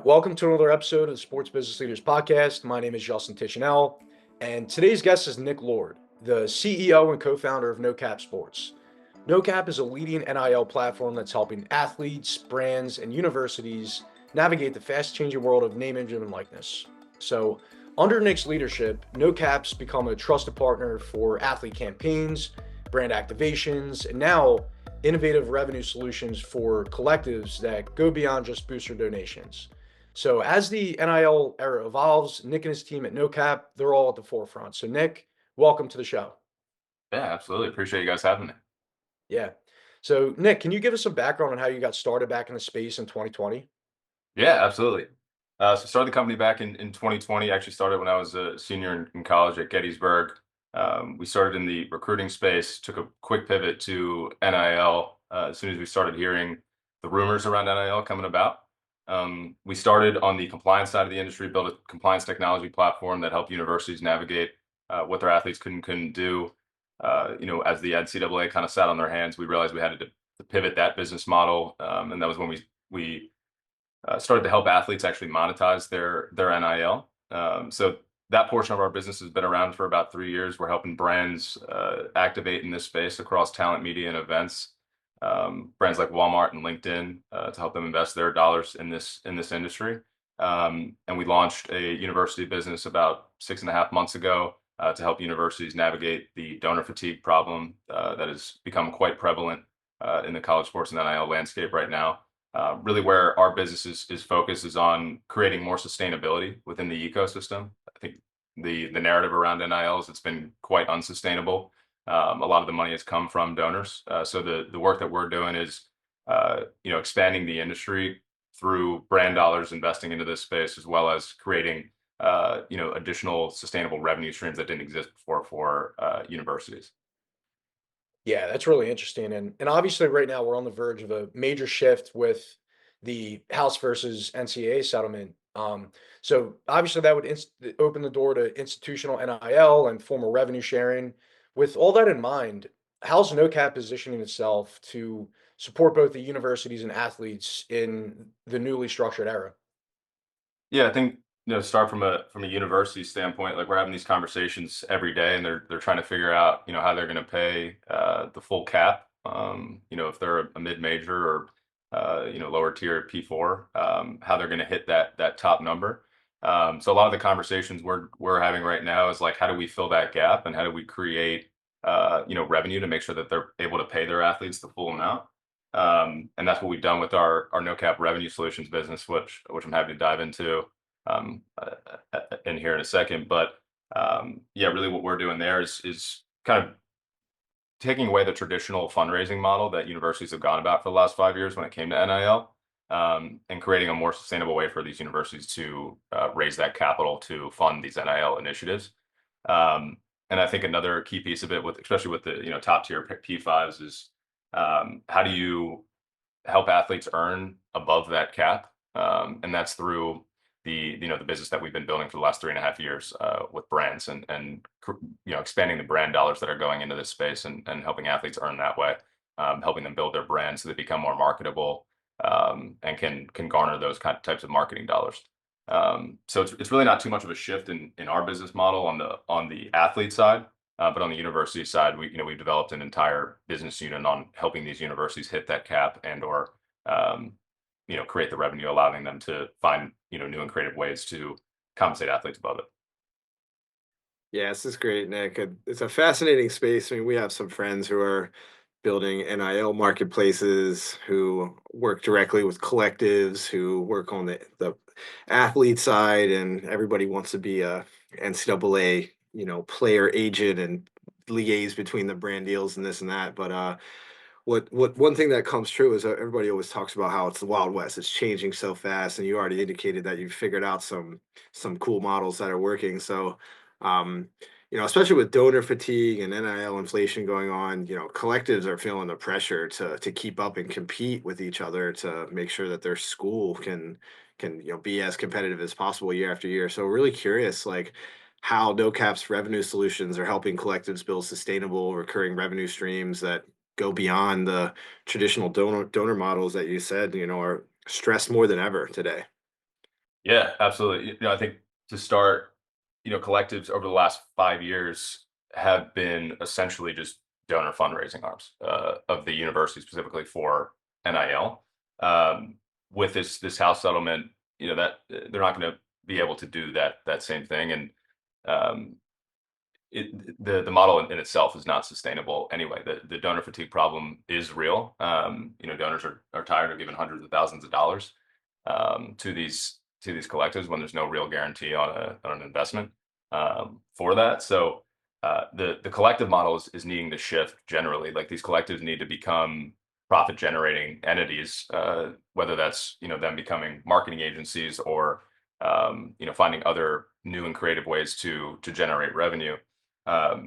Welcome to another episode of the Sports Business Leaders Podcast. My name is Justin Titchenell, and today's guest is Nick Lord, the CEO and co-founder of NOCAP Sports. NOCAP is a leading NIL platform that's helping athletes, brands, and universities navigate the fast-changing world of name, image, and likeness. So, under Nick's leadership, NOCAP's become a trusted partner for athlete campaigns, brand activations, and now innovative revenue solutions for collectives that go beyond just booster donations. So as the NIL era evolves, Nick and his team at NoCap, they're all at the forefront. So Nick, welcome to the show. Yeah, absolutely. Appreciate you guys having me. Yeah. So Nick, can you give us some background on how you got started back in the space in 2020? Yeah, absolutely. So started the company back in 2020. Actually started when I was a senior in college at Gettysburg. We started in the recruiting space, took a quick pivot to NIL as soon as we started hearing the rumors around NIL coming about. We started on the compliance side of the industry, built a compliance technology platform that helped universities navigate what their athletes couldn't do. As the NCAA kind of sat on their hands, we realized we had to pivot that business model, and that was when we started to help athletes actually monetize their NIL. So that portion of our business has been around for about 3 years. We're helping brands activate in this space across talent, media, and events. Brands like Walmart and LinkedIn to help them invest their dollars in this industry. And we launched a university business about 6.5 months ago to help universities navigate the donor fatigue problem that has become quite prevalent in the college sports and NIL landscape right now. Really, where our business is focused is on creating more sustainability within the ecosystem. I think the narrative around NIL is it's been quite unsustainable. A lot of the money has come from donors. So the work that we're doing is expanding the industry through brand dollars investing into this space, as well as creating additional sustainable revenue streams that didn't exist before for universities. Yeah, that's really interesting. And obviously right now we're on the verge of a major shift with the House versus NCAA settlement. So obviously that would open the door to institutional NIL and formal revenue sharing. With all that in mind, how's NoCap positioning itself to support both the universities and athletes in the newly structured era? Yeah, I think start from a university standpoint, like we're having these conversations every day, and they're trying to figure out how they're going to pay the full cap. If they're a mid major or lower tier P4, how they're going to hit that top number. So a lot of the conversations we're having right now is like, how do we fill that gap, and how do we create revenue to make sure that they're able to pay their athletes the full amount. And that's what we've done with our NoCap revenue solutions business, which I'm happy to dive into in here in a second. But yeah, really what we're doing there is kind of taking away the traditional fundraising model that universities have gone about for the last 5 years when it came to NIL, and creating a more sustainable way for these universities to raise that capital to fund these NIL initiatives. And I think another key piece of it, especially with the top tier P5s, is how do you help athletes earn above that cap? And that's through the business that we've been building for the last 3.5 years with brands and expanding the brand dollars that are going into this space and helping athletes earn that way, helping them build their brand so they become more marketable, and can garner those types of marketing dollars. So it's really not too much of a shift in our business model on the athlete side. But on the university side, we've developed an entire business unit on helping these universities hit that cap and/or create the revenue, allowing them to find new and creative ways to compensate athletes above it. Yeah, this is great, Nick. It's a fascinating space. I mean, we have some friends who are building NIL marketplaces, who work directly with collectives, who work on the athlete side, and everybody wants to be a NCAA, player agent and liaise between the brand deals and this and that. But what one thing that comes true is that everybody always talks about how it's the Wild West. It's changing so fast, and you already indicated that you've figured out some cool models that are working. So, um, especially with donor fatigue and NIL inflation going on, collectives are feeling the pressure to keep up and compete with each other to make sure that their school can be as competitive as possible year after year. So, really curious, like how NoCap's revenue solutions are helping collectives build sustainable recurring revenue streams that go beyond the traditional donor models that you said, are stressed more than ever today. Yeah, absolutely. I think to start, collectives over the last 5 years have been essentially just donor fundraising arms of the university, specifically for NIL. Um, with this house settlement, that they're not going to be able to do that same thing, and um, the model in itself is not sustainable anyway. The donor fatigue problem is real. Donors are tired of giving hundreds of thousands of dollars to these collectives when there's no real guarantee on an investment for that. So the collective model is needing to shift generally. Like these collectives need to become profit generating entities, whether that's them becoming marketing agencies or finding other new and creative ways to generate revenue.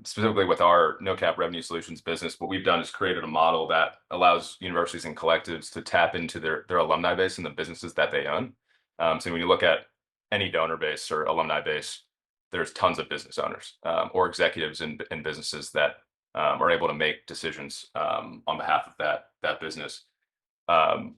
Specifically with our NOCAP Revenue Solutions business, what we've done is created a model that allows universities and collectives to tap into their alumni base and the businesses that they own. So when you look at any donor base or alumni base, there's tons of business owners or executives in businesses that are able to make decisions on behalf of that business.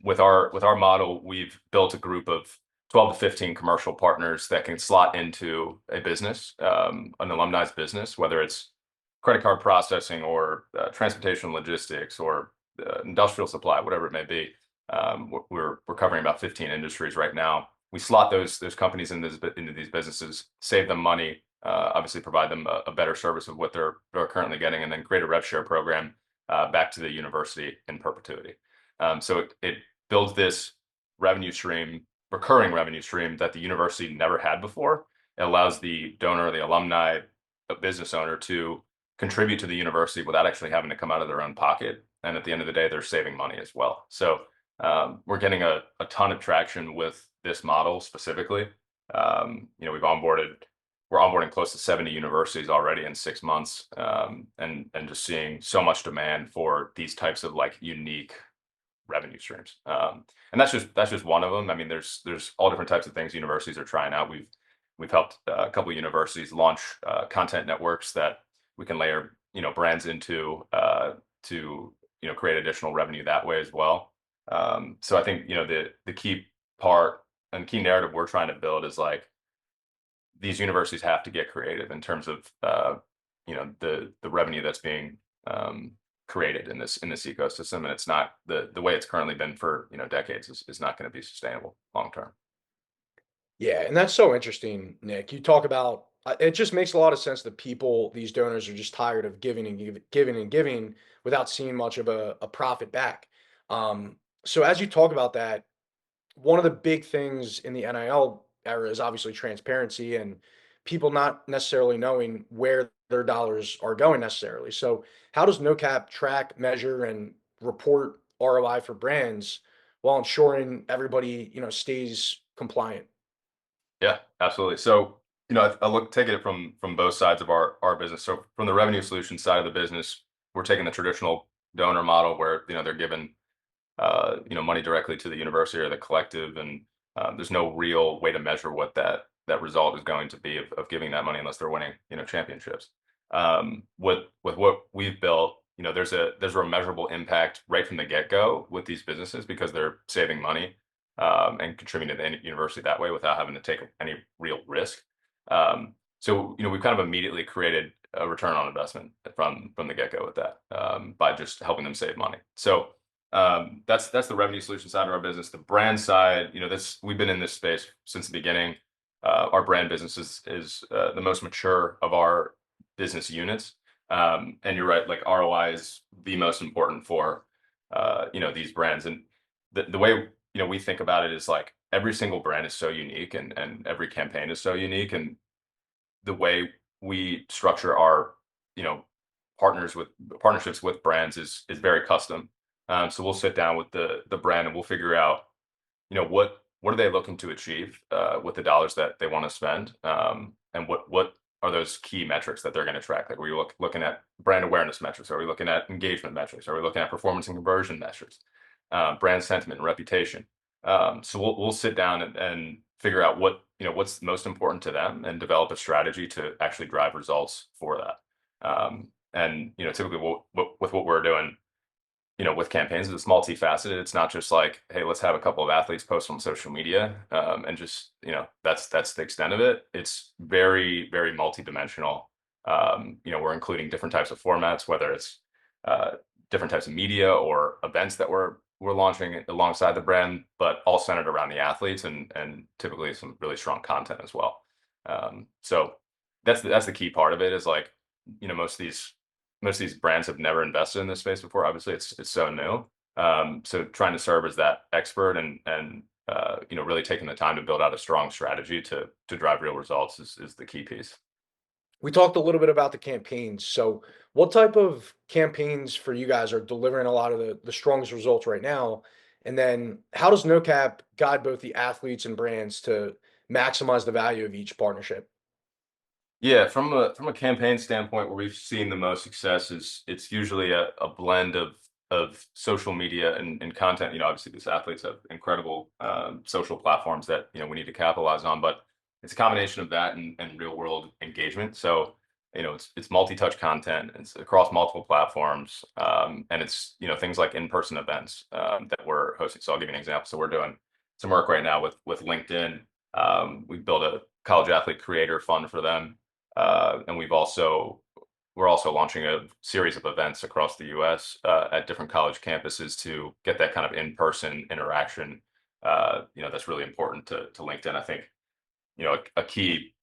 With our model, we've built a group of 12 to 15 commercial partners that can slot into a business, an alumni's business, whether it's credit card processing or transportation logistics or industrial supply, whatever it may be. We're covering about 15 industries right now. We slot those companies into these businesses, save them money, obviously provide them a better service of what they're currently getting, and then create a rev share program back to the university in perpetuity. So it builds this revenue stream, recurring revenue stream that the university never had before. It allows the donor, the alumni, the business owner to contribute to the university without actually having to come out of their own pocket. And at the end of the day, they're saving money as well. So we're getting a ton of traction with this model specifically. We're onboarding close to 70 universities already in 6 months, and just seeing so much demand for these types of like unique revenue streams. And that's just one of them. I mean, there's all different types of things universities are trying out. We've helped a couple of universities launch content networks that we can layer brands into to create additional revenue that way as well. So I think the key part and key narrative we're trying to build is like these universities have to get creative in terms of the revenue that's being created in this ecosystem, and it's not the way it's currently been for decades is not going to be sustainable long term. Yeah, and that's so interesting, Nick. You talk about it just makes a lot of sense that people, these donors, are just tired of giving and giving and giving without seeing much of a profit back. So as you talk about that, one of the big things in the NIL era is obviously transparency and people not necessarily knowing where their dollars are going necessarily. So, how does NoCap track, measure, and report ROI for brands while ensuring everybody, stays compliant? Yeah, absolutely. So I look take it from both sides of our business. So from the revenue solution side of the business, we're taking the traditional donor model where they're given money directly to the university or the collective, and there's no real way to measure what that result is going to be of giving that money unless they're winning championships. With what we've built, there's a measurable impact right from the get go with these businesses because they're saving money and contributing to the university that way without having to take any real risk. So we've kind of immediately created a return on investment from the get go with that by just helping them save money. So that's the revenue solution side of our business. The brand side, we've been in this space since the beginning. Our brand business is the most mature of our business units. And you're right, like ROI is the most important for these brands. And the way we think about it is like every single brand is so unique and every campaign is so unique. And the way we structure our you know partnerships with brands is very custom. So we'll sit down with the brand and we'll figure out what are they looking to achieve with the dollars that they want to spend, and what are those key metrics that they're going to track. Like, are we looking at brand awareness metrics? Are we looking at engagement metrics? Are we looking at performance and conversion metrics, brand sentiment and reputation? So we'll sit down and figure out what's most important to them and develop a strategy to actually drive results for that. And typically with what we're doing, with campaigns, it's multifaceted. It's not just like, hey, let's have a couple of athletes post on social media, and just, that's the extent of it. It's very, very multidimensional. We're including different types of formats, whether it's different types of media or events that we're launching alongside the brand, but all centered around the athletes, and typically some really strong content as well. So that's the key part of it, is like, most of these brands have never invested in this space before. Obviously, it's so new. So trying to serve as that expert, and really taking the time to build out a strong strategy to drive real results is the key piece. We talked a little bit about the campaigns. So, what type of campaigns for you guys are delivering a lot of the strongest results right now? And then, how does NoCap guide both the athletes and brands to maximize the value of each partnership? Yeah, from a campaign standpoint, where we've seen the most success is it's usually a blend of social media and content. Obviously these athletes have incredible social platforms that we need to capitalize on, but it's a combination of that and real world engagement. So it's multi-touch content. It's across multiple platforms, and it's things like in-person events that we're hosting. So I'll give you an example. So we're doing some work right now with LinkedIn. We've built a college athlete creator fund for them. And we're also launching a series of events across the U.S. At different college campuses to get that kind of in-person interaction. That's really important to LinkedIn. I think a key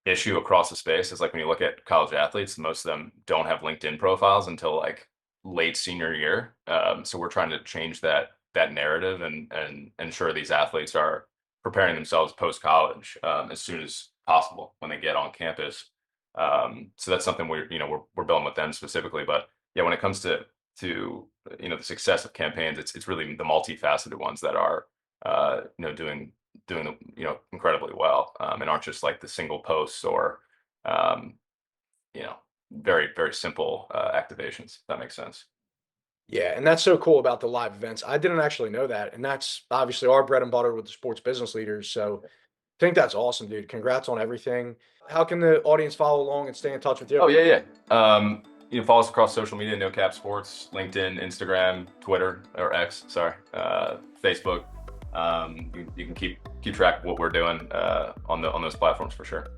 issue across the space is, like, when you look at college athletes, most of them don't have LinkedIn profiles until like late senior year. So we're trying to change that narrative, and ensure these athletes are preparing themselves post college as soon as possible when they get on campus. So that's something we're building with them specifically. But yeah, when it comes to the success of campaigns, it's really the multifaceted ones that are doing incredibly well, and aren't just like the single posts or um, very, very simple activations. If that makes sense. Yeah, and that's so cool about the live events. I didn't actually know that, and that's obviously our bread and butter with the sports business leaders. So, I think that's awesome, dude. Congrats on everything. How can the audience follow along and stay in touch with Oh, you? yeah, yeah. Follow us across social media: NoCap Sports, LinkedIn, Instagram, Twitter, or X, sorry, Facebook. You can keep track of what we're doing on those platforms for sure.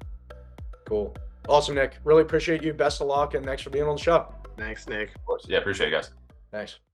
Cool. Awesome, Nick. Really appreciate you. Best of luck, and thanks for being on the show. Thanks, Nick. Of course. Yeah, appreciate it, guys. Thanks.